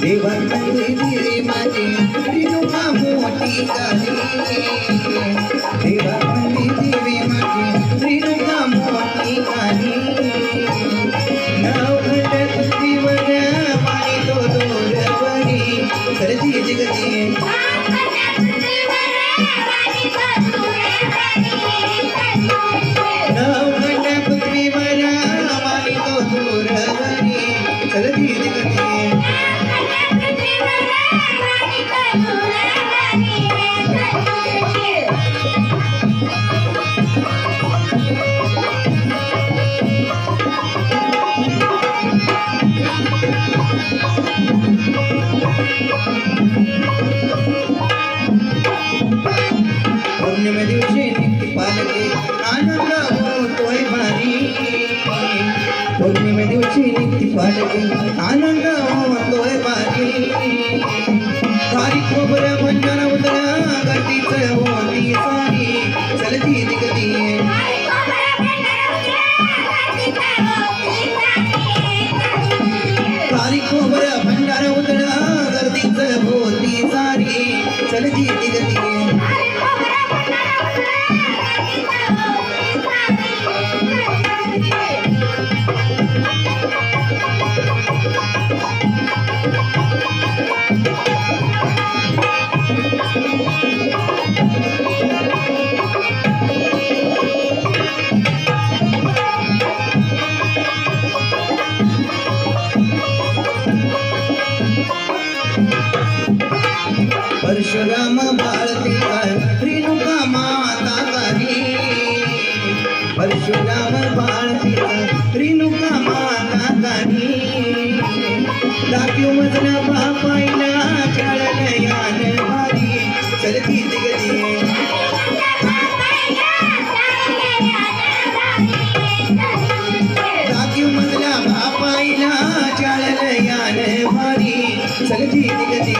देवाची दिली माझी रेणुका मोठी काली देवाची दिली माझी रेणुका मोठी काली नाव खंड पृथ्वीवर पाणी तो दोरवरी सरती जगती नाव खंड पृथ्वीवर पाणी तो दोरवरी सरती जगती पौर्णिमे दिवशी निघती पालखी आनंद होतोय भारी पौर्णिमे दिवशी निघती पालखी आनंद होतोय भारी सारी खोबरं भंजन उतरा गर्दीच होती सारी चलती दिगती सारी खोबरं भंडार उतरा गर्दीच होती सारी चलती दिगती परशुराम बाळती रेणुका माता काली परशुराम बाळती रेणुका माता काली दाखव मजला बापाईला चळलयान भारी चलती दिगती दाखव मजला बापाईला चळलयान भारी चलती दिगती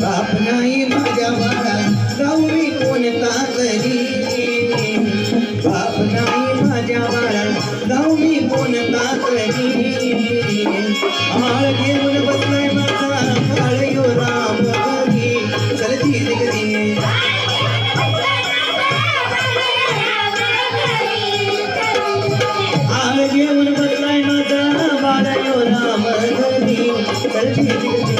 बाप नाही माझ्या बाळा जाऊ मी कोणता तरी बाप नाही माझ्या बाळा जाऊ मी कोणता तरी आळ घेऊन बसलाय माझा काळ यो राम हरी चलती दिगती आळ घेऊन बसलाय माझा बाळ यो राम हरी चलती दिगती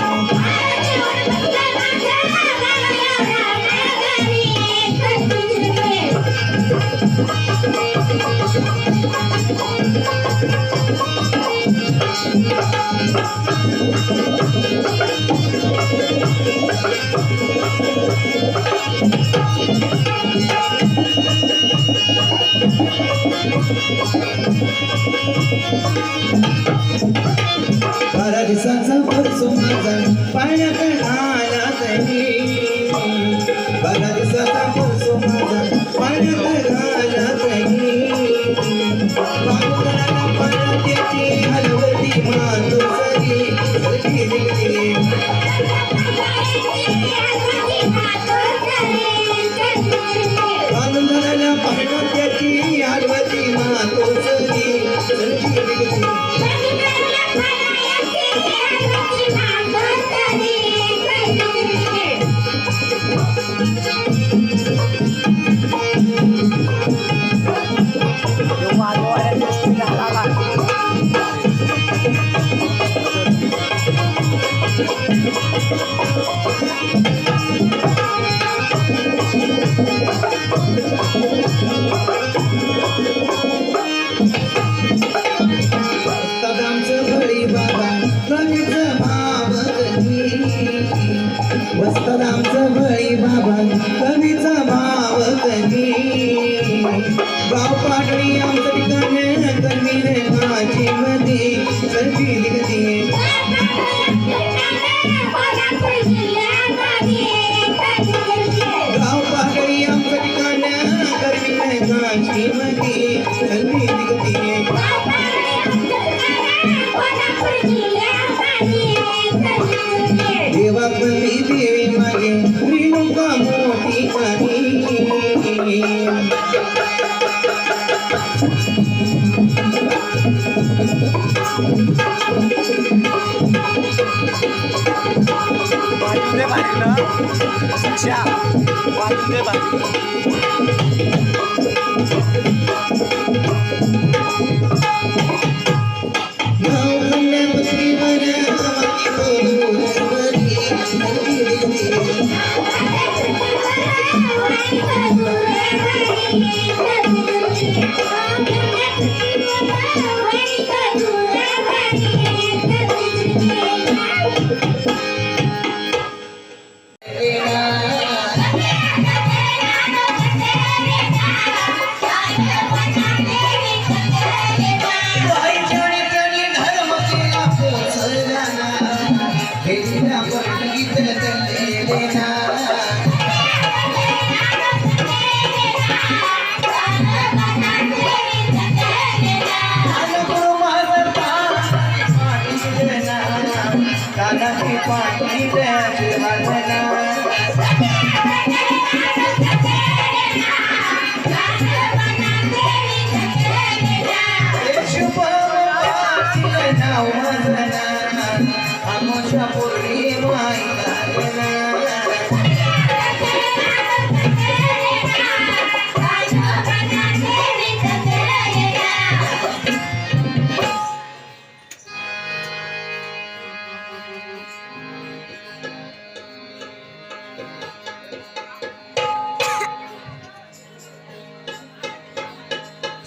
बारा दिवसाचा परसो माझा पाण्यात आला तरी बारा दिवसाचा परसो माझा पाण्यात आला तरी बाबूराला पाण्याची हलवती मातोसरी चलती दिगती बाबूराला पाण्याची हलवती मातोसरी चलती दिगती वस्तरामचं बळी बाबा कवीचा भाव कधी गाव पाटणी आमचं ठिकाण कमी रे माझी मधी चलती दिगती गाव पाटणी आमचं ठिकाण कमी रे माझी मधी चलती दिगती देवा पल्ली देवी मागे रेणुका मोठी काही वाजून भारी ना अच्छा वाजून भारी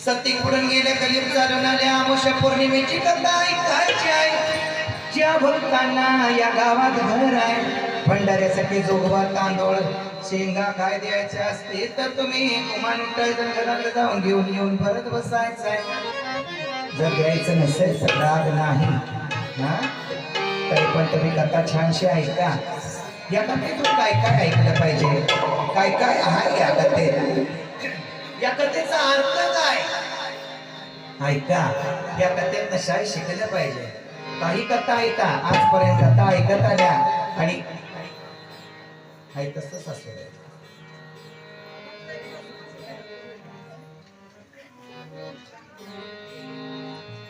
सती पुढून गेल्या कलियुग चालून आल्या अमावस्या पौर्णिमेची कथा ऐकायची आहे. ज्या भक्तांना या गावात घर आहे भंडाऱ्यासाठी जोगवा तांदूळ शेंगा काय द्यायचे असते तर तुम्ही कुमान उठायचं घराकडे जाऊन घेऊन येऊन परत बसायचं आहे. जर द्यायचं नसेल तर राग नाही ना तरी पण तुम्ही कथा छानशी ऐका. या कथेतून काय काय ऐकलं पाहिजे काय काय आहे या कथेत या कथेचा अर्थ काय ऐका. या कथेत शाळेत शिकलं पाहिजे. काही कथा ऐका आजपर्यंत कथा ऐकत आल्या आणि तसंच असू दे.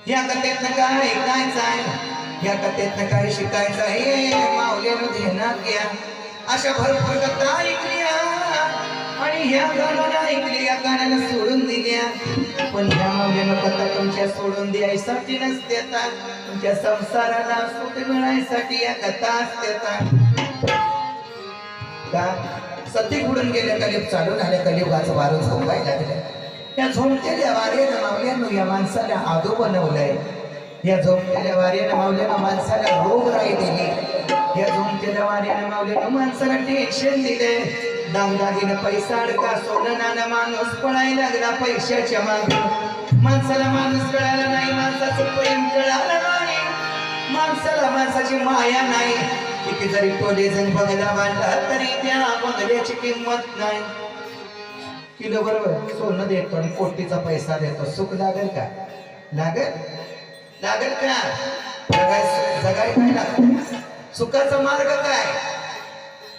या कथेतनं काय ऐकायचं आहे या कथेतनं काय शिकायचं आहे माऊलीनं ध्यानात घ्या. अशा भरपूर कथा ऐकल्या आणि ह्या गाण्याला ऐकली या गाण्याला सोडून दिल्या पण ह्या माऊलीनं कथा तुमच्या सोडून द्यायसाठी नसते तुमच्या संसाराला सुख मिळायसाठी या कथा असते का. सती बुडून गेल्या कलियुग चालून आल्या कलियुगाचं वारं झोंबायला लागलं. या झोंबलेल्या वाऱ्यानं मावल्यानं या माणसाला आदो बनवलंय. या झोंबलेल्या वाऱ्यानं मावल्यानं माणसाला रोगराई दिली. या झोंबलेल्या वाऱ्यानं मावल्यानं माणसाला टेन्शन दिले. दागदागिनं पैसा अडका सोनं नाणं माणूस पळायला लागला पैशाच्या मागे. माणसाला माणूस कळाला नाही माणसाचं प्रेम कळालं नाही माणसाला माणसाची माया नाही. किती जरी टोले जण बंगला बांधला तरी त्या बंगल्याची किंमत नाही. किलो बरोबर सोनं देतो आणि कोटीचा पैसा देतो सुख लागेल का लागेल का जगाय काय लागतं सुखाचा मार्ग काय.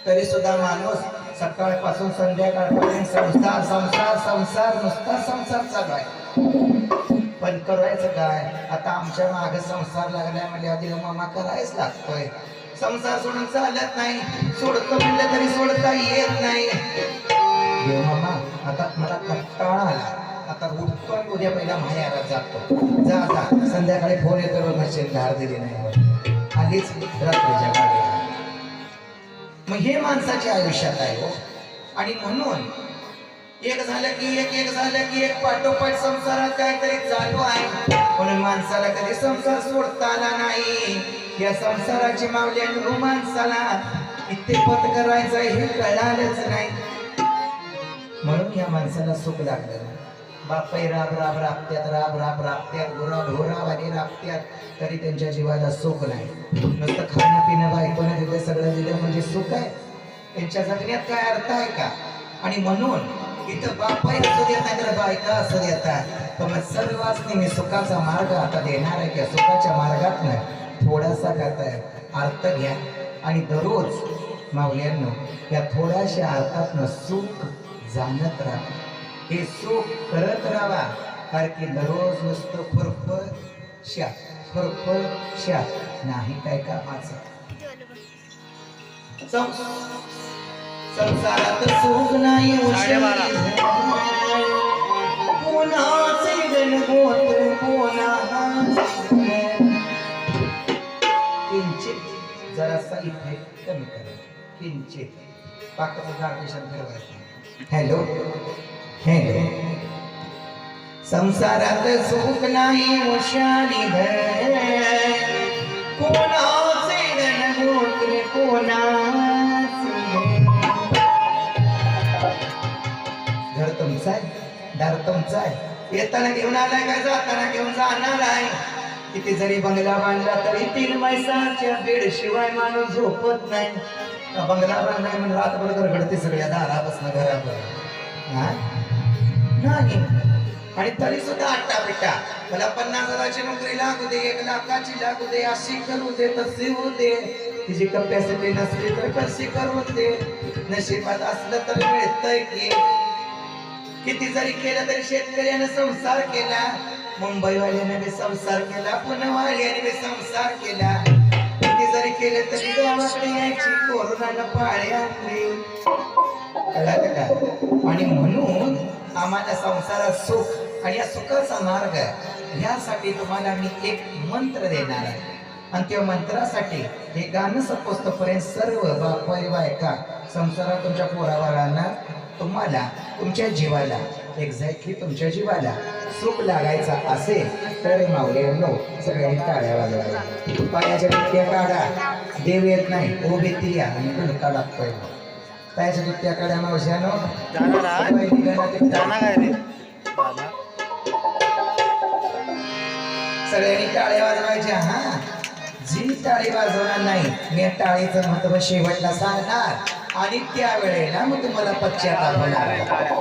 तरी सुद्धा माणूस सकाळपासून संध्याकाळपर्यंत संसार संसार संसार नुसता संसार चालू आहे. पण करायचं काय आता आमच्या मागे संसार लागलाय म्हणजे आधी मामा करायच लागतोय. संसार सोडून चालत नाही सोडतो म्हणलं तरी सोडता येत नाही. मामा आता मला कंटाळा आला आता उठतो आणि उद्या पहिला माहेरात जातो. जा जा संध्याकाळी फोन येतो मशीन धार दिली नाही आलीच रात्रीच्या गाडीला. मग हे माणसाच्या आयुष्यात आहे हो. आणि म्हणून एक झालं की एक झालं की एक पाठोपाठ संसारात काहीतरी चालू आहे. म्हणून माणसाला कधी संसार सोडता आला नाही. या संसाराची मावल्यानं माणसाला किती पत करायचं हे कळालंच नाही. म्हणून या माणसाला सुख लागलं. बापाई राब राब राबत्यात राब राब राबत्यात घोरा ढोरावाने राबत्यात तरी त्यांच्या जीवाला सुख नाही. नुसतं खाणं पिणं बायकोनं दिलं सगळं दिलं म्हणजे सुख आहे. त्यांच्या जगण्यात काय अर्थ आहे का. आणि म्हणून इथं बापाई असू देत नाही तर बायका असू देतात तर मग सर्वांनी मी सुखाचा मार्ग आता देणार आहे. त्या सुखाच्या मार्गात नाही थोडासा करताय अर्थ घ्या आणि दररोज माऊल्यांनो या थोड्याशा अर्थातनं सुख जाणत राहा, हे सुख करत राहा. कारण की दररोज नुसतं फरफशा नाही काय कामाचं. संसारात सुख नाही कोणाचे गणगोत्र किंचित जरासा इफेक्ट कमी करा, किंचित पाकाचं गार्डेशन फिरवायचं. Hello hello. संसारात सुख नाही वशाली कोणाचे गणगोत्र कोणाचे. घर तुमचं आहे, दार तुमचं आहे. येताना घेऊन आलाय काय जाताना घेऊन जाणार आहे. किती जरी बंगला बांधला तरी 3 मैसाच्या बेड शिवाय माणूस झोपत नाही. बंगला बांधलाय म्हणून रातभर घडते सगळ्या दारापासून घरावर नाही. आणि तरी सुद्धा आट्टा पिट्टा मला 50,000ची नोकरी लागू दे, 1 लाखाची लागू दे, अशी करू दे तशी होऊ दे. तिची कपॅसिटी नसली तर कशी करू दे. नशिबात असलं तर मिळतंय की. किती जरी केलं तरी शेतकऱ्याने संसार केला, मुंबईवाल्याने बी संसार केला, पुणेवाल्याने बी संसार केला. किती जरी केले तरी गावाकडे यायची कोरोनानं पाळी आणली. कळलं का? आणि म्हणून आम्हाला संसारात सुख आणि या सुखाचा मार्ग यासाठी तुम्हाला मी एक मंत्र देणार आहे. आणि त्या मंत्रासाठी हे गाणं सपोजपर्यंत सर्व बापाई बायका संसारात तुमच्या पोराबाळांना तुम्हाला तुमच्या जीवाला एक्झॅक्टली तुमच्या जीवाला सुख लागायचा असेल तर माऊल्यांनो सगळ्यांनी टाळ्या वाजवायच्या. पायाच्या दुट्ट्या काढा. देव येत नाही, उभे ती या आणि कुलका लागतोय. पायाच्या दुट्ट्या काढा मावश्यानो. सगळ्यांनी टाळ्या वाजवायच्या. हा, जी टाळी वाजवणार नाही मी टाळीचं महत्व शेवटला सांगणार आणि त्या वेळेला मग तुम्हाला पश्चाताप होणार.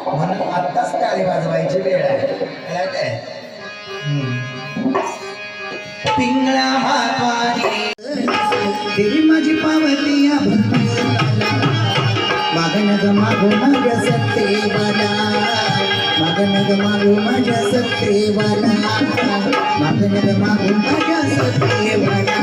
म्हणून आताच टाळी वाजवायची वेळ आहे. काय पिंगळा मारवाडी देवी माझी पावती मागन ग मागो माझ्या सत्तेवाला, मागन ग मागो माझ्या सत्तेवाला, मागन ग मागो माझ्या सत्तेवाला.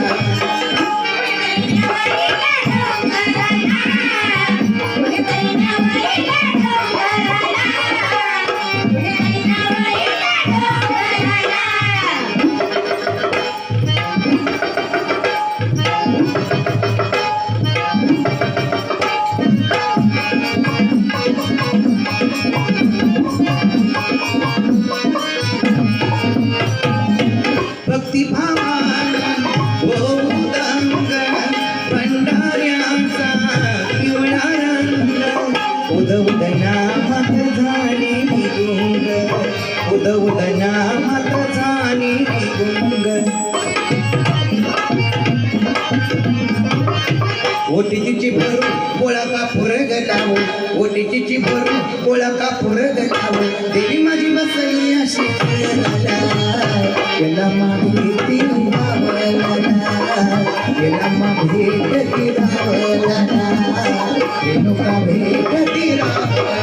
ओटीची भरू पोळा का फुरग लावू, ओटीची भरू पोळा का फुरग लावू. देवी माझी बसली अशी केला मागेती रावला, केला मागेती रावला, रेणुका भेटती रावला.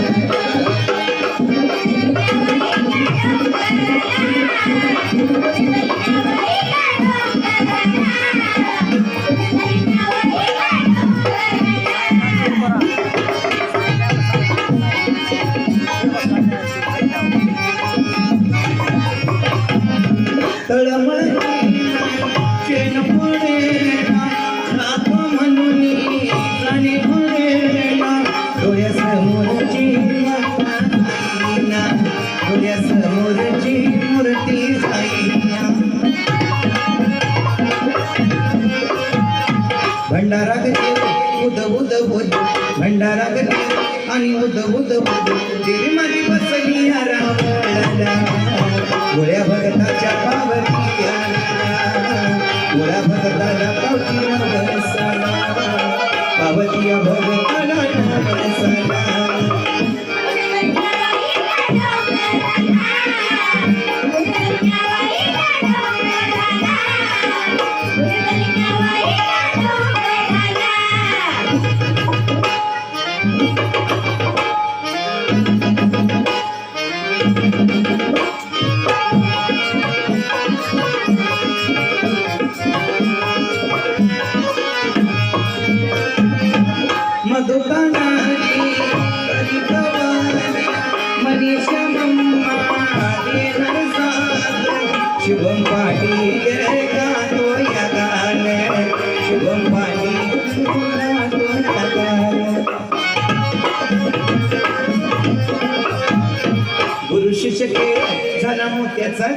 भंडारा उद उद उद भंडारा आणि उद उद उद देवी माझी बसली रावळाला, गोळ्या भगताच्या पावती गोळ्या भगताला पावती बसाला, पावती भगताला बसाला. Bye.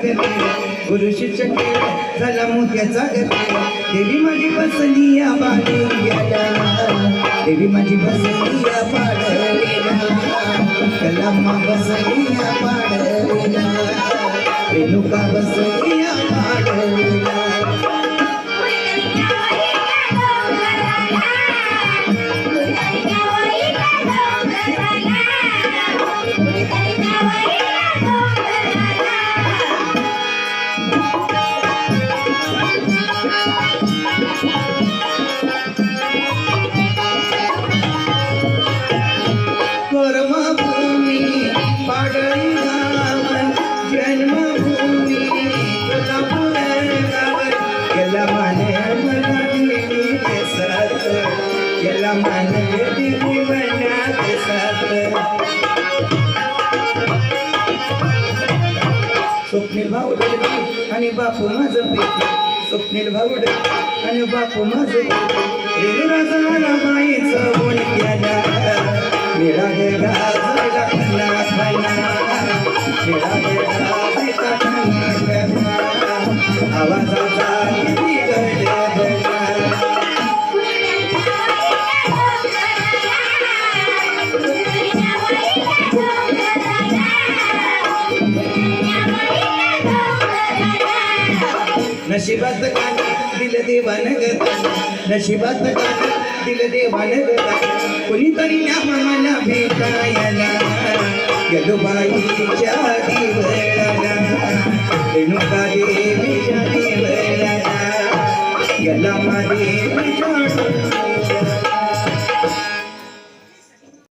गरलेला गुरु शिष्य केला झाला मोत्याचा गरलेला देवी माझी बसली या पाडलेला देवी माझी बसली या पाडलेला कलाम्मा बसली या पाडलेला रेणुका बसली या पाडलेला कर्मभूमी पाडळी गावन जन्मभूमी कोल्हापूर गावन गेला माने मनात साथ गेला माने दिली मनात साथ स्वप्नील भाऊ आणि बापू माझं प्रीती स्वप्नील भाऊ आणि बापू माझं प्रीती राजाला बाईचं बोल केला मेरा गेला झाला खन्ना खायला मेरा गेला सीता खन्ना करना आवाजाचा किती गडबडला नशिबात गाणं दिलं देवानं गं नशिबात गाणं दिलं देवानं गं कोणीतरी या मला भेटायला गेलो बाईच्या दिवळाला रेणुका देवीच्या दिवळाला गेला मा देवीच्या